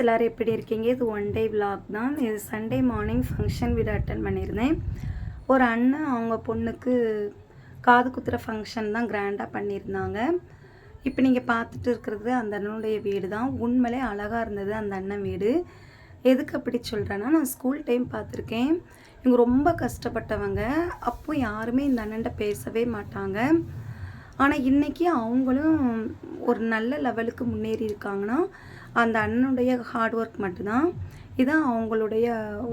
எல்லோரும் எப்படி இருக்கீங்க? இது ஒன் டே விலாக் தான். இது சண்டே மார்னிங் ஃபங்க்ஷன் வீடு அட்டன் பண்ணியிருந்தேன். ஒரு அண்ணன் அவங்க பொண்ணுக்கு காது குத்துற ஃபங்க்ஷன் தான் கிராண்டாக பண்ணியிருந்தாங்க. இப்போ நீங்கள் பார்த்துட்டு இருக்கிறது அந்த அண்ணனுடைய வீடு தான். உண்மையிலே அழகாக இருந்தது அந்த அண்ணன் வீடு. எதுக்கு அப்படி சொல்கிறேன்னா, நான் ஸ்கூல் டைம் பார்த்துருக்கேன். இவங்க ரொம்ப கஷ்டப்பட்டவங்க. அப்போ யாருமே இந்த அண்ணன்ட்ட பேசவே மாட்டாங்க. ஆனால் இன்றைக்கி அவங்களும் ஒரு நல்ல லெவலுக்கு முன்னேறி இருக்காங்கன்னா அந்த அண்ணனுடைய ஹார்ட் ஒர்க் மட்டும்தான். இதான் அவங்களுடைய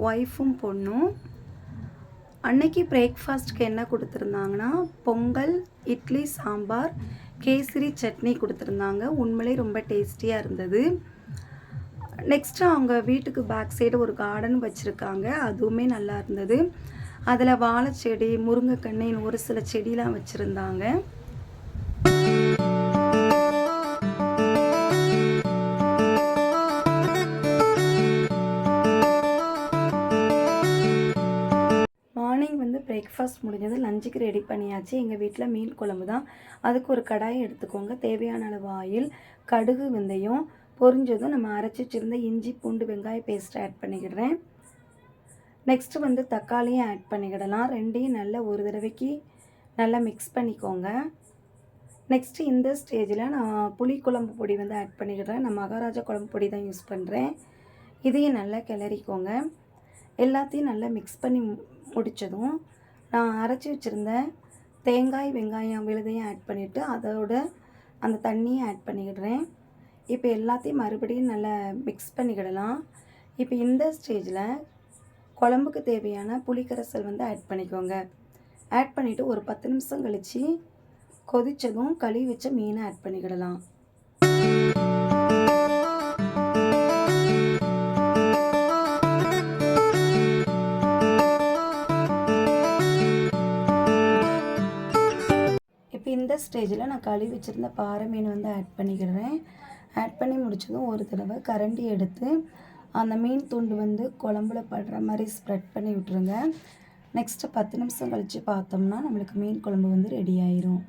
ஒய்ஃபும் பொண்ணும். அன்னைக்கு பிரேக்ஃபாஸ்ட்டுக்கு என்ன கொடுத்துருந்தாங்கன்னா, பொங்கல், இட்லி, சாம்பார், கேசரி சட்னி கொடுத்துருந்தாங்க. உண்மையிலே ரொம்ப டேஸ்டியாக இருந்தது. நெக்ஸ்ட்டு அவங்க வீட்டுக்கு பேக் சைடு ஒரு கார்டன் வச்சுருக்காங்க. அதுவுமே நல்லா இருந்தது. அதில் வாழை செடி, முருங்கைக்கண்ணு, ஒரு சில செடிலாம் வச்சுருந்தாங்க. மார்னிங் பிரேக்ஃபாஸ்ட் முடிஞ்சது. லஞ்சுக்கு ரெடி பண்ணியாச்சு. எங்கள் வீட்டில் மீன் குழம்பு தான். அதுக்கு ஒரு கடாயை எடுத்துக்கோங்க. தேவையான அளவு ஆயில், கடுகு, வெந்தயம் பொரிஞ்சதும் நம்ம அரைச்சி வச்சுருந்த இஞ்சி, பூண்டு, வெங்காய பேஸ்ட்டை ஆட் பண்ணிக்கிடுறேன். நெக்ஸ்ட்டு தக்காளியும் ஆட் பண்ணிக்கிடலாம். ரெண்டையும் நல்லா ஒரு தடவைக்கு நல்லா மிக்ஸ் பண்ணிக்கோங்க. நெக்ஸ்ட்டு இந்த ஸ்டேஜில் நான் புளிக்குழம்பு பொடி ஆட் பண்ணிக்கிடுறேன். நான் மகாராஜா குழம்பு பொடி தான் யூஸ் பண்ணுறேன். இதையும் நல்லா கிளறிக்கோங்க. எல்லாத்தையும் நல்லா மிக்ஸ் பண்ணி முடித்ததும் நான் அரைச்சி வச்சுருந்த தேங்காய், வெங்காயம் விழுதையும் ஆட் பண்ணிவிட்டு அதோட அந்த தண்ணியை ஆட் பண்ணிக்கிடுறேன். இப்போ எல்லாத்தையும் மறுபடியும் நல்லா மிக்ஸ் பண்ணிக்கிடலாம். இப்போ இந்த ஸ்டேஜில் குழம்புக்கு தேவையான புளிக்கரைசல் ஆட் பண்ணிக்கோங்க. ஆட் பண்ணிவிட்டு ஒரு 10 நிமிஷம் கழித்து கொதித்ததும் கழுவி வச்ச மீனை ஆட் பண்ணிக்கிடலாம். இப்போ இந்த ஸ்டேஜில் நான் கழுவி வச்சுருந்த பாறை மீன் ஆட் பண்ணிக்கிடுறேன். ஆட் பண்ணி முடித்ததும் ஒரு தடவை கரண்டி எடுத்து அந்த மீன் துண்டு குழம்புல படுற மாதிரி ஸ்ப்ரெட் பண்ணி விட்டுருங்க. நெக்ஸ்ட்டு 10 நிமிஷம் கழித்து பார்த்தோம்னா நம்மளுக்கு மீன் குழம்பு ரெடி ஆயிரும்.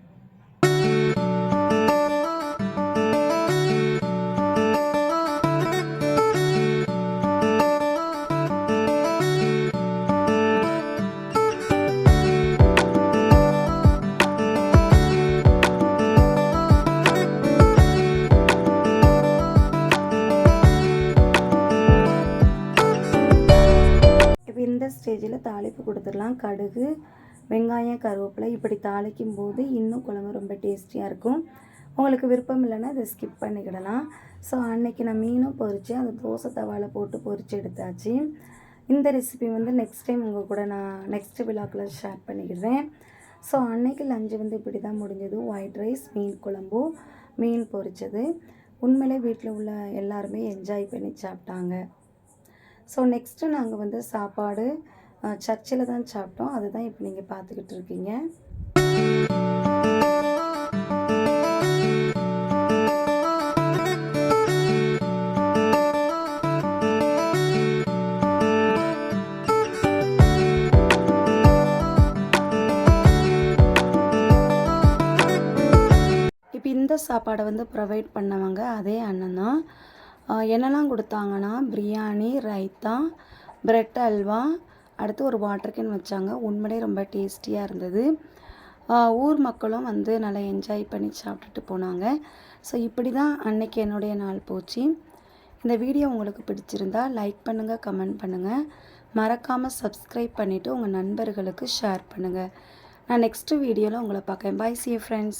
இந்த ஸ்டேஜில் தாளிப்பு கொடுத்துடலாம். கடுகு, வெங்காயம், கருவேப்பிலை இப்படி தாளிக்கும் போது இன்னும் குழம்பு ரொம்ப டேஸ்டியாக இருக்கும். உங்களுக்கு விருப்பம் இல்லைன்னா இதை ஸ்கிப் பண்ணிக்கிடலாம். ஸோ அன்றைக்கி நான் மீனும் பொரித்து அந்த தோசை தவாவில் போட்டு பொரித்து எடுத்தாச்சு. இந்த ரெசிபி நெக்ஸ்ட் டைம் உங்கள் கூட நான் நெக்ஸ்ட் விலாக்கில் ஷேர் பண்ணிக்கிறேன். ஸோ அன்றைக்கி லஞ்சு இப்படி தான் முடிஞ்சது. ஒயிட் ரைஸ், மீன் குழம்பு, மீன் பொரித்தது. உண்மையிலே வீட்டில் உள்ள எல்லாருமே என்ஜாய் பண்ணி சாப்பிட்டாங்க. ஸோ நெக்ஸ்ட்டு நாங்கள் சாப்பாடு சர்ச்சில் தான் சாப்பிட்டோம். அதுதான் இப்போ நீங்கள் பார்த்துக்கிட்டு இருக்கீங்க. இப்போ இந்த சாப்பாடை ப்ரொவைட் பண்ணவங்க அதே அண்ணன் தான். என்னெல்லாம் கொடுத்தாங்கன்னா, பிரியாணி, ரைத்தா, பிரெட் அல்வா, அடுத்து ஒரு வாட்டர் கேன் வச்சாங்க. உண்மையிலே ரொம்ப டேஸ்டியாக இருந்தது. ஊர் மக்களும் நல்லா என்ஜாய் பண்ணி சாப்பிட்டுட்டு போனாங்க. ஸோ இப்படி தான் அன்றைக்கி என்னுடைய நாள் போச்சு. இந்த வீடியோ உங்களுக்கு பிடிச்சிருந்தா லைக் பண்ணுங்கள், கமெண்ட் பண்ணுங்கள். மறக்காமல் சப்ஸ்கிரைப் பண்ணிவிட்டு உங்கள் நண்பர்களுக்கு ஷேர் பண்ணுங்கள். நான் நெக்ஸ்ட்டு வீடியோவில் உங்களை பார்க்கேன். Bye, see you friends.